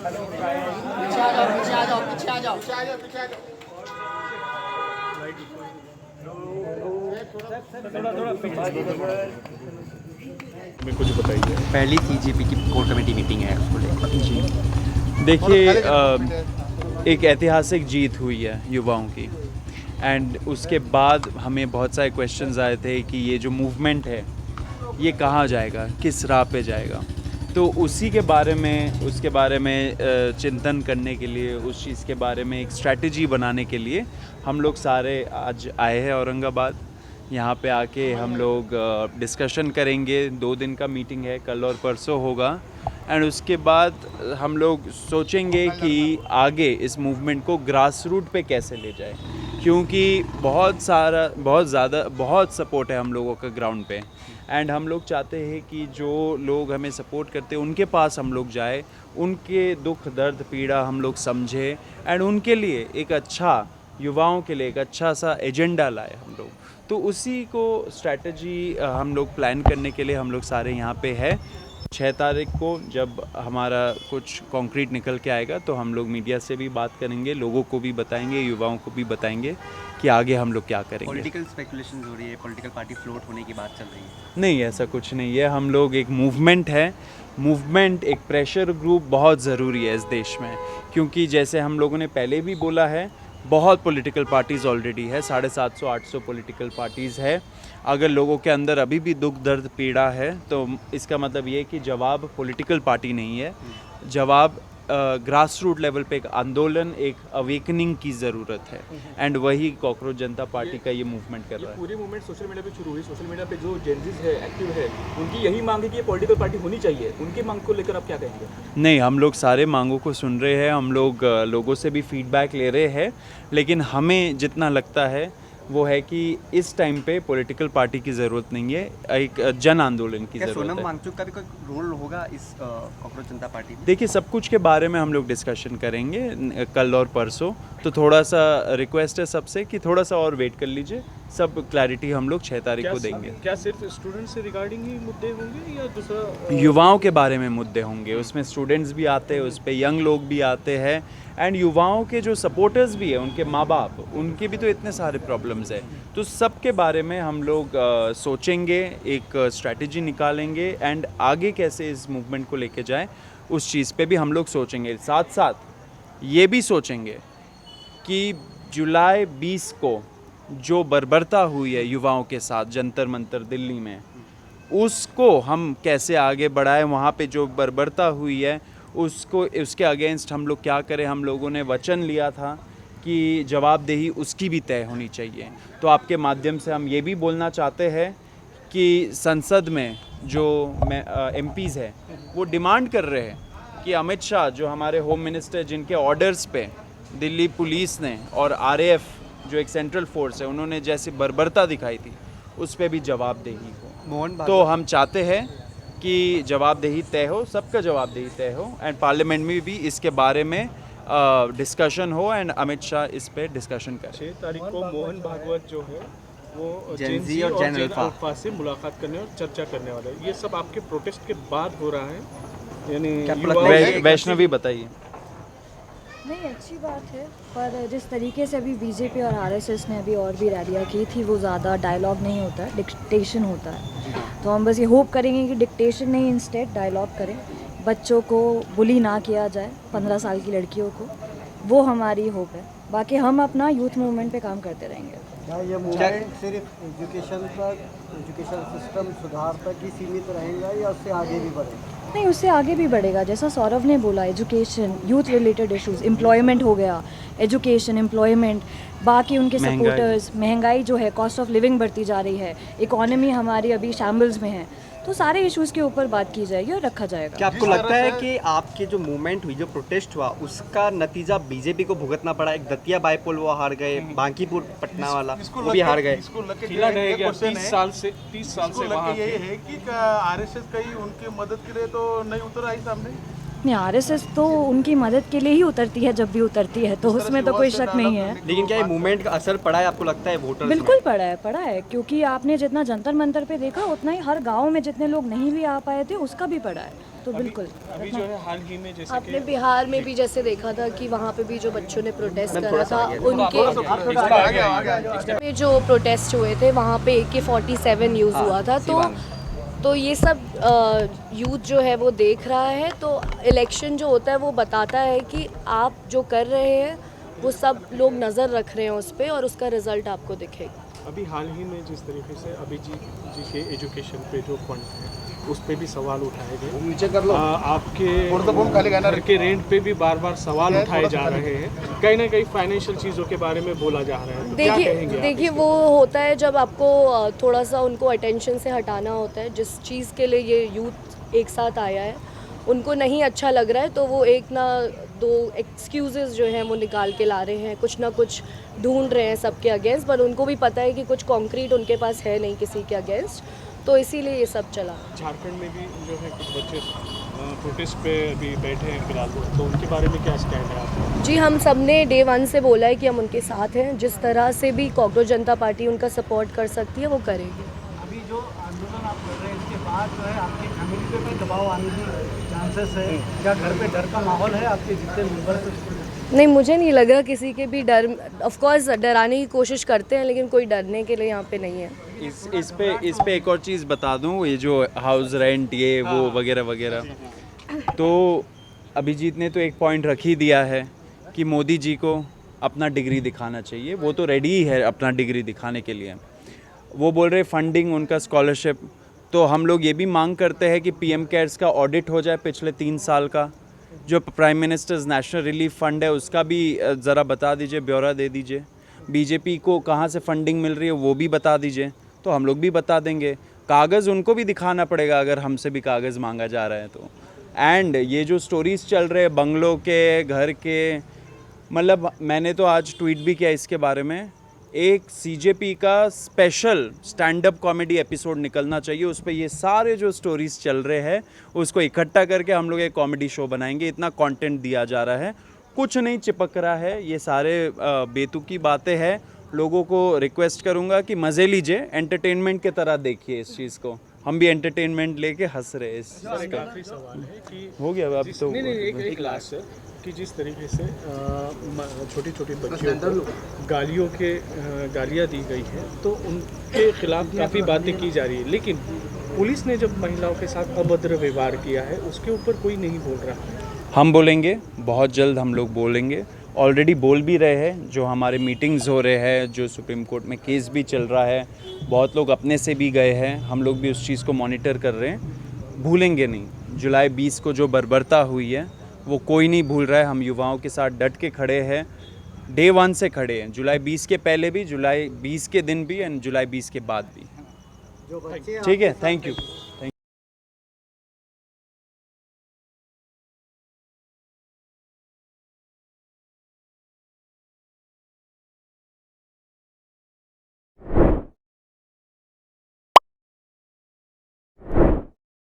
पीछे आ जाओ, पीछे आ जाओ, पीछे आ जाओ, पीछे आ जाओ, पीछे आ जाओ। मेरे को जो बताइए। पहली सीजीपी की कोर कमेटी मीटिंग है, उसको लेकर जी देखिए, एक ऐतिहासिक जीत हुई है युवाओं की। एंड उसके बाद हमें बहुत सारे क्वेश्चंस आए थे कि ये जो मूवमेंट है ये कहाँ जाएगा, किस राह पे जाएगा। तो उसी के बारे में, उसके बारे में चिंतन करने के लिए, उस चीज़ के बारे में एक स्ट्रैटेजी बनाने के लिए हम लोग सारे आज आए हैं औरंगाबाद। यहाँ पे आके हम लोग डिस्कशन करेंगे। 2 दिन का मीटिंग है, कल और परसों होगा। एंड उसके बाद हम लोग सोचेंगे कि आगे इस मूवमेंट को ग्रास रूट पे कैसे ले जाए, क्योंकि बहुत सपोर्ट है हम लोगों का ग्राउंड पे। एंड हम लोग चाहते हैं कि जो लोग हमें सपोर्ट करते हैं उनके पास हम लोग जाए, उनके दुख दर्द पीड़ा हम लोग समझे एंड उनके लिए एक अच्छा, युवाओं के लिए एक अच्छा सा एजेंडा लाए हम लोग। तो उसी को स्ट्रैटेजी हम लोग प्लान करने के लिए हम लोग सारे यहाँ पे है। 6 तारीख को जब हमारा कुछ कॉन्क्रीट निकल के आएगा तो हम लोग मीडिया से भी बात करेंगे, लोगों को भी बताएंगे, युवाओं को भी बताएंगे कि आगे हम लोग क्या करेंगे। पॉलिटिकल स्पेकुलेशंस हो रही है, पॉलिटिकल पार्टी फ्लोट होने की बात चल रही है। नहीं, ऐसा कुछ नहीं है। हम लोग एक मूवमेंट है, मूवमेंट एक प्रेशर ग्रुप बहुत ज़रूरी है इस देश में, क्योंकि जैसे हम लोगों ने पहले भी बोला है, बहुत पॉलिटिकल पार्टीज़ ऑलरेडी है, 750-800 पॉलिटिकल पार्टीज़ है। अगर लोगों के अंदर अभी भी दुख दर्द पीड़ा है तो इसका मतलब ये है कि जवाब पॉलिटिकल पार्टी नहीं है, जवाब ग्रास रूट लेवल पे एक आंदोलन, एक अवेकनिंग की ज़रूरत है। एंड वही कॉकरोच जनता पार्टी का ये मूवमेंट कर रहा है। पूरी मूवमेंट सोशल मीडिया पे शुरू हुई। सोशल मीडिया पे जो जेनजीज है, एक्टिव है, उनकी यही मांग है कि ये पॉलिटिकल पार्टी होनी चाहिए। उनकी मांग को लेकर आप क्या कहेंगे? नहीं, हम लोग सारे मांगों को सुन रहे हैं, हम लोग लोगों से भी फीडबैक ले रहे हैं, लेकिन हमें जितना लगता है वो है कि इस टाइम पे पॉलिटिकल पार्टी की ज़रूरत नहीं है, एक जन आंदोलन की ज़रूरत है। सोनम वांगचुक का भी कोई रोल होगा इस कॉकरोच जनता पार्टी में? देखिए, सब कुछ के बारे में हम लोग डिस्कशन करेंगे कल और परसों। तो थोड़ा सा रिक्वेस्ट है सबसे कि थोड़ा सा और वेट कर लीजिए, सब क्लैरिटी हम लोग 6 तारीख को देंगे। क्या सिर्फ स्टूडेंट से रिगार्डिंग ही मुद्दे होंगे या दूसरा? युवाओं के बारे में मुद्दे होंगे, उसमें स्टूडेंट्स भी आते हैं, उस पर यंग लोग भी आते हैं। एंड युवाओं के जो सपोर्टर्स भी हैं, उनके माँ बाप, उनके भी तो इतने सारे प्रॉब्लम्स हैं। तो सब के बारे में हम लोग सोचेंगे, एक स्ट्रैटेजी निकालेंगे एंड आगे कैसे इस मूवमेंट को लेके जाएं, उस चीज़ पे भी हम लोग सोचेंगे। साथ साथ ये भी सोचेंगे कि जुलाई 20 को जो बर्बरता हुई है युवाओं के साथ जंतर मंतर दिल्ली में, उसको हम कैसे आगे बढ़ाएं। वहाँ पे जो बर्बरता हुई है उसको, उसके अगेंस्ट हम लोग क्या करें। हम लोगों ने वचन लिया था कि जवाबदेही उसकी भी तय होनी चाहिए। तो आपके माध्यम से हम ये भी बोलना चाहते हैं कि संसद में जो MPs है वो डिमांड कर रहे हैं कि अमित शाह, जो हमारे होम मिनिस्टर, जिनके ऑर्डर्स पे दिल्ली पुलिस ने और RAF जो एक सेंट्रल फोर्स है, उन्होंने जैसी बर्बरता दिखाई थी, उस पर भी जवाबदेही हो। तो हम चाहते हैं कि जवाबदेही तय हो, सबका जवाबदेही तय हो एंड पार्लियामेंट में भी इसके बारे में डिस्कशन हो एंड अमित शाह इस पे डिस्कशन करें। 6 तारीख को मोहन भागवत जो है वो जेन ज़ी और जेन अल्फा से मुलाकात करने और चर्चा करने वाला है। ये सब आपके प्रोटेस्ट के बाद हो रहा है, यानी वैष्णवी बताइए। नहीं, अच्छी बात है, पर जिस तरीके से अभी बीजेपी और RSS ने अभी और भी रैलियाँ की थी, वो ज़्यादा डायलॉग नहीं होता है, डिक्टेशन होता है। तो हम बस ये होप करेंगे कि डिक्टेशन नहीं, इंस्टेड डायलॉग करें, बच्चों को बुली ना किया जाए, 15 साल की लड़कियों को, वो हमारी होप है। बाकी हम अपना यूथ मूवमेंट पे काम करते रहेंगे। क्या ये मूवमेंट सिर्फ एजुकेशन सिस्टम सुधार तक ही सीमित रहेगा या उससे आगे भी बढ़ेगा? नहीं, उससे आगे भी बढ़ेगा। जैसा सौरभ ने बोला, education, youth related issues, employment हो गया, एजुकेशन, एम्प्लॉयमेंट, बाकी उनके सपोर्टर्स, महंगाई जो है, कॉस्ट ऑफ लिविंग बढ़ती जा रही है, इकोनॉमी हमारी अभी शैम्बल्स में है, तो सारे इश्यूज़ के ऊपर बात की जाएगी और रखा जाएगा। क्या आपको लगता है कि आपके जो मूवमेंट हुई, जो प्रोटेस्ट हुआ, उसका नतीजा बीजेपी को भुगतना पड़ा? एक दतिया बाईपोल वो हार गए, बांकीपुर पटना वाला वो भी हार गए। 30 साल से वहाँ ये है कि RSS कहीं उनकी मदद के लिए तो नहीं उतर आई सामने। नहीं, आरएसएस तो उनकी मदद के लिए ही उतरती है जब भी उतरती है, तो उसमें तो कोई शक नहीं है। लेकिन क्या ये मूवमेंट का असर पड़ा है आपको लगता है वोटर्स में? बिल्कुल पड़ा है, क्योंकि आपने जितना जंतर मंतर पे देखा उतना ही हर गांव में जितने लोग नहीं भी आ पाए थे उसका भी पड़ा है, तो बिल्कुल। अभी जो है हाल ही में जैसे आपने बिहार में भी जैसे देखा था कि वहाँ पे भी जो बच्चों ने प्रोटेस्ट करा था, उनके में जो प्रोटेस्ट हुए थे वहाँ पे AK-47 यूज़ हुआ था, तो ये सब यूथ जो है वो देख रहा है। तो इलेक्शन जो होता है वो बताता है कि आप जो कर रहे हैं वो सब लोग नज़र रख रहे हैं उस पर, और उसका रिजल्ट आपको दिखेगा। अभी हाल ही में जिस तरीके से अभिजीत जी के एजुकेशन पे जो फंड है उस पे भी सवाल उठाए गए, आपके घर के रेंट पे भी बार बार सवाल उठाए जा रहे हैं, कहीं ना कहीं फाइनेंशियल चीज़ों के बारे में बोला जा रहा है, तो क्या कहेंगे आप? देखिए वो होता है जब आपको थोड़ा सा उनको अटेंशन से हटाना होता है, जिस चीज़ के लिए ये यूथ एक साथ आया है उनको नहीं अच्छा लग रहा है, तो वो एक ना दो एक्सक्यूज़ेस जो हैं वो निकाल के ला रहे हैं, कुछ ना कुछ ढूंढ रहे हैं सबके अगेंस्ट, पर उनको भी पता है कि कुछ कॉन्क्रीट उनके पास है नहीं किसी के अगेंस्ट, तो इसीलिए ये सब चला। झारखंड में भी जो है कुछ बच्चे प्रोटेस्ट पे अभी बैठे हैं फिलहाल, तो उनके बारे में क्या स्टैंड है आपका? जी, हम सब ने डे 1 से बोला है कि हम उनके साथ हैं, जिस तरह से भी कॉकरोच जनता पार्टी उनका सपोर्ट कर सकती है वो करेगी। अभी जो आंदोलन आप कर रहे हैं इसके बाद जो है आपकी फैमिली पे दबाव आने की चांसेस है, क्या घर पे डर का माहौल है आपके जितने मेंबर्स? नहीं, मुझे नहीं लग रहा किसी के भी डर, ऑफ कोर्स डराने की कोशिश करते हैं लेकिन कोई डरने के लिए यहाँ पे नहीं है। इस पे एक और चीज़ बता दूं, ये जो हाउस रेंट ये वो वगैरह वगैरह, तो अभिजीत ने तो एक पॉइंट रख ही दिया है कि मोदी जी को अपना डिग्री दिखाना चाहिए, वो तो रेडी ही है अपना डिग्री दिखाने के लिए। वो बोल रहे फंडिंग उनका स्कॉलरशिप, तो हम लोग ये भी मांग करते हैं कि PM केयर्स का ऑडिट हो जाए पिछले 3 साल का, जो prime ministers national relief fund है उसका भी ज़रा बता दीजिए, ब्यौरा दे दीजिए। बीजेपी को कहाँ से फंडिंग मिल रही है वो भी बता दीजिए, तो हम लोग भी बता देंगे। कागज़ उनको भी दिखाना पड़ेगा अगर हमसे भी कागज़ मांगा जा रहा है तो। एंड ये जो स्टोरीज़ चल रहे हैं बंगलों के, घर के, मतलब मैंने तो आज ट्वीट भी किया इसके बारे में, एक CJP का special stand up comedy episode निकलना चाहिए, उस पर ये सारे जो स्टोरीज़ चल रहे हैं उसको इकट्ठा करके हम लोग एक कॉमेडी शो बनाएंगे। इतना कंटेंट दिया जा रहा है, कुछ नहीं चिपक रहा है, ये सारे बेतुकी बातें हैं। लोगों को रिक्वेस्ट करूंगा कि मज़े लीजिए, एंटरटेनमेंट की तरह देखिए इस चीज़ को, हम भी एंटरटेनमेंट लेके हंस रहे हैं इस चीज़ का। काफ़ी सवाल है कि हो गया अब तो नहीं एक लास्ट है कि जिस तरीके से छोटी छोटी बच्चियों को गालियाँ दी गई हैं तो उनके खिलाफ काफ़ी बातें की जा रही है, लेकिन पुलिस ने जब महिलाओं के साथ अभद्र व्यवहार किया है उसके ऊपर कोई नहीं बोल रहा है। हम बोलेंगे, बहुत जल्द हम लोग बोलेंगे, ऑलरेडी बोल भी रहे हैं। जो हमारे मीटिंग्स हो रहे हैं, जो सुप्रीम कोर्ट में केस भी चल रहा है, बहुत लोग अपने से भी गए हैं, हम लोग भी उस चीज़ को मॉनिटर कर रहे हैं। भूलेंगे नहीं, जुलाई 20 को जो बर्बरता हुई है वो कोई नहीं भूल रहा है। हम युवाओं के साथ डट के खड़े हैं, डे 1 से खड़े हैं, जुलाई 20 के पहले भी, जुलाई 20 के दिन भी एंड जुलाई 20 के बाद भी। ठीक है, थैंक यू।